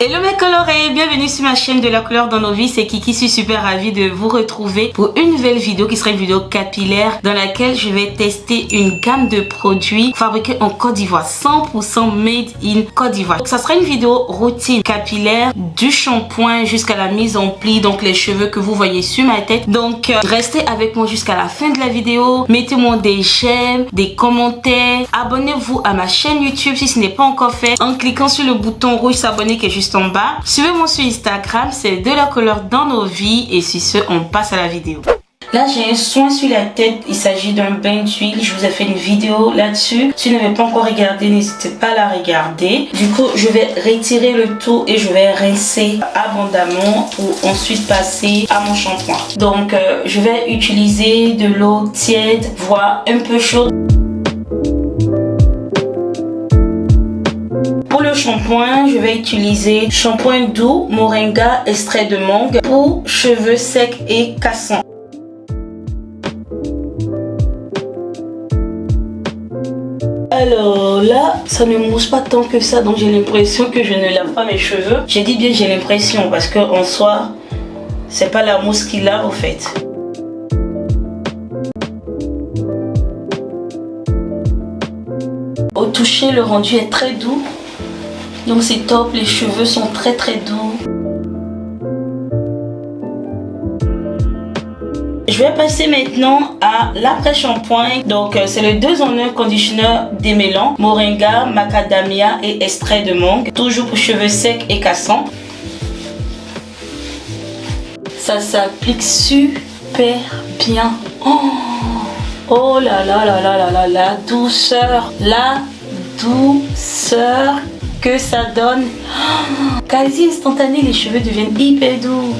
Hello mes colorés, bienvenue sur ma chaîne de la couleur dans nos vies, c'est Kiki, je suis super ravie de vous retrouver pour une nouvelle vidéo qui sera une vidéo capillaire dans laquelle je vais tester une gamme de produits fabriqués en Côte d'Ivoire, 100% made in Côte d'Ivoire. Donc ça sera une vidéo routine capillaire du shampoing jusqu'à la mise en pli, donc les cheveux que vous voyez sur ma tête. Donc restez avec moi jusqu'à la fin de la vidéo, mettez-moi des j'aime, des commentaires, abonnez-vous à ma chaîne YouTube si ce n'est pas encore fait en cliquant sur le bouton rouge s'abonner qui est juste en bas. Suivez-moi sur Instagram, c'est de la couleur dans nos vies et sur ce, on passe à la vidéo. Là, j'ai un soin sur la tête, il s'agit d'un bain d'huile, je vous ai fait une vidéo là-dessus. Si vous n'avez pas encore regardé, n'hésitez pas à la regarder. Du coup, je vais retirer le tout et je vais rincer abondamment pour ensuite passer à mon shampoing. Donc, je vais utiliser de l'eau tiède, voire un peu chaude. Pour le shampoing, je vais utiliser shampoing doux Moringa extrait de mangue pour cheveux secs et cassants. Alors là, ça ne mousse pas tant que ça, donc j'ai l'impression que je ne lave pas mes cheveux. J'ai dit bien j'ai l'impression parce que en soi, c'est pas la mousse qui lave au fait. Au toucher, le rendu est très doux. Donc c'est top, les cheveux sont très doux. Je vais passer maintenant à l'après-shampoing. Donc c'est le 2 en 1 conditionneur démêlant, Moringa, Macadamia et extrait de mangue. Toujours pour cheveux secs et cassants. Ça s'applique super bien. Oh là là là là là là, la douceur que ça donne. Quasi instantané, les cheveux deviennent hyper doux.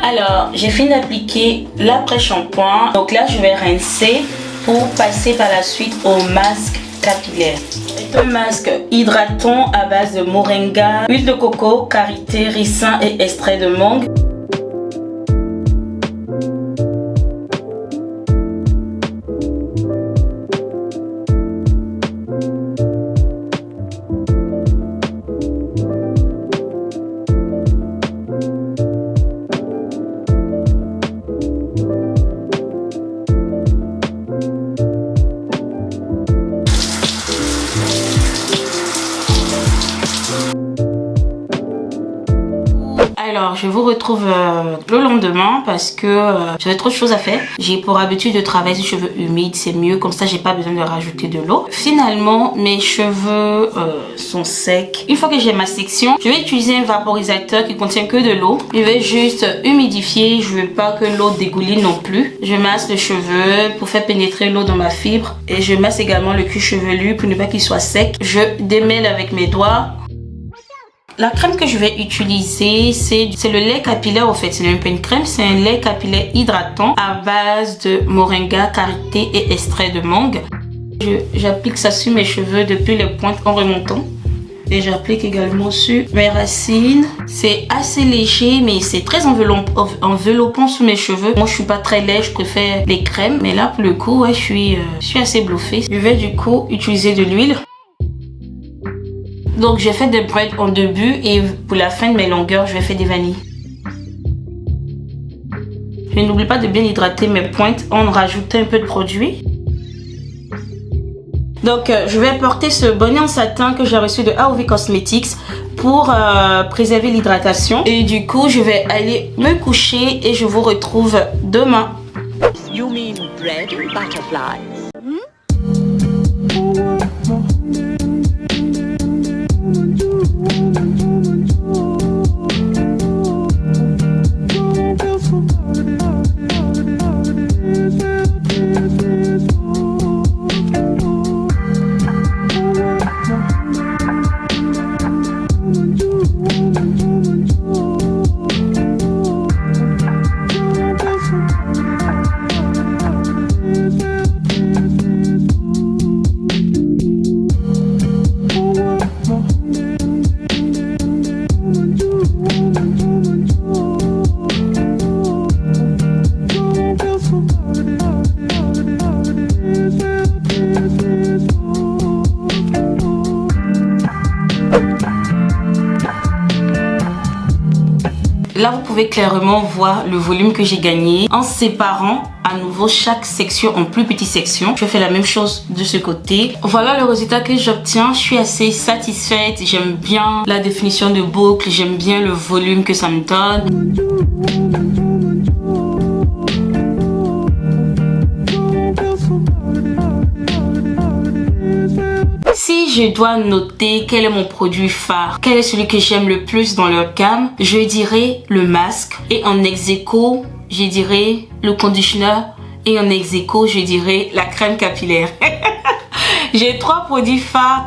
Alors, j'ai fini d'appliquer l'après-shampoing. Donc là, je vais rincer pour passer par la suite au masque capillaire. C'est un masque hydratant à base de moringa, huile de coco, karité, ricin et extrait de mangue. Alors, je vous retrouve le lendemain parce que j'avais trop de choses à faire. J'ai pour habitude de travailler sur cheveux humides, c'est mieux, comme ça j'ai pas besoin de rajouter de l'eau. Finalement, mes cheveux sont secs. Une fois que j'ai ma section, je vais utiliser un vaporisateur qui contient que de l'eau. Je vais juste humidifier, je veux pas que l'eau dégouline non plus. Je masse le cheveu pour faire pénétrer l'eau dans ma fibre et je masse également le cuir chevelu pour ne pas qu'il soit sec. Je démêle avec mes doigts. La crème que je vais utiliser, c'est le lait capillaire. En fait, c'est même pas une crème, c'est un lait capillaire hydratant à base de moringa, karité et extrait de mangue. J'applique ça sur mes cheveux depuis les pointes en remontant. Et j'applique également sur mes racines. C'est assez léger, mais c'est très enveloppant sous mes cheveux. Moi, je suis pas très laide, je préfère les crèmes. Mais là, pour le coup, ouais, je suis assez bluffée. Je vais du coup utiliser de l'huile. Donc j'ai fait des braids en début et pour la fin de mes longueurs, je vais faire des vanilles. Je n'oublie pas de bien hydrater mes pointes en rajoutant un peu de produit. Donc je vais porter ce bonnet en satin que j'ai reçu de AOV Cosmetics pour préserver l'hydratation. Et du coup, je vais aller me coucher et je vous retrouve demain. You mean bread and butterflies? Là, vous pouvez clairement voir le volume que j'ai gagné en séparant à nouveau chaque section en plus petites sections. Je fais la même chose de ce côté. Voilà le résultat que j'obtiens. Je suis assez satisfaite. J'aime bien la définition de boucle. J'aime bien le volume que ça me donne. Si je dois noter quel est mon produit phare, quel est celui que j'aime le plus dans leur gamme, je dirais le masque. Et en ex-aequo, je dirais le conditioner. Et en ex-aequo, je dirais la crème capillaire. J'ai trois produits phares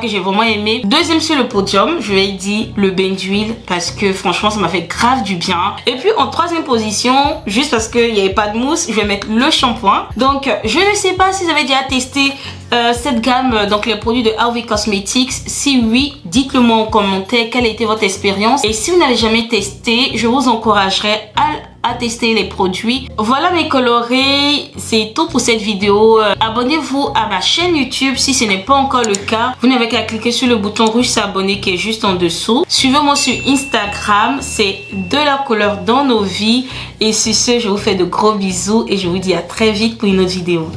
que j'ai vraiment aimé. Deuxième sur le podium, je vais dire le bain d'huile parce que franchement ça m'a fait grave du bien. Et puis en troisième position, juste parce qu'il n'y avait pas de mousse, je vais mettre le shampoing. Donc je ne sais pas si vous avez déjà testé cette gamme, donc les produits de Harvey Cosmetics. Si oui, dites-le moi en commentaire quelle a été votre expérience. Et si vous n'avez jamais testé, je vous encouragerais à tester les produits. Voilà mes colorés, c'est tout pour cette vidéo. Abonnez-vous à ma chaîne YouTube si ce n'est pas encore le cas. Vous n'avez qu'à cliquer sur le bouton rouge s'abonner qui est juste en dessous. Suivez-moi sur Instagram, c'est de la couleur dans nos vies. Et sur ce, je vous fais de gros bisous et je vous dis à très vite pour une autre vidéo.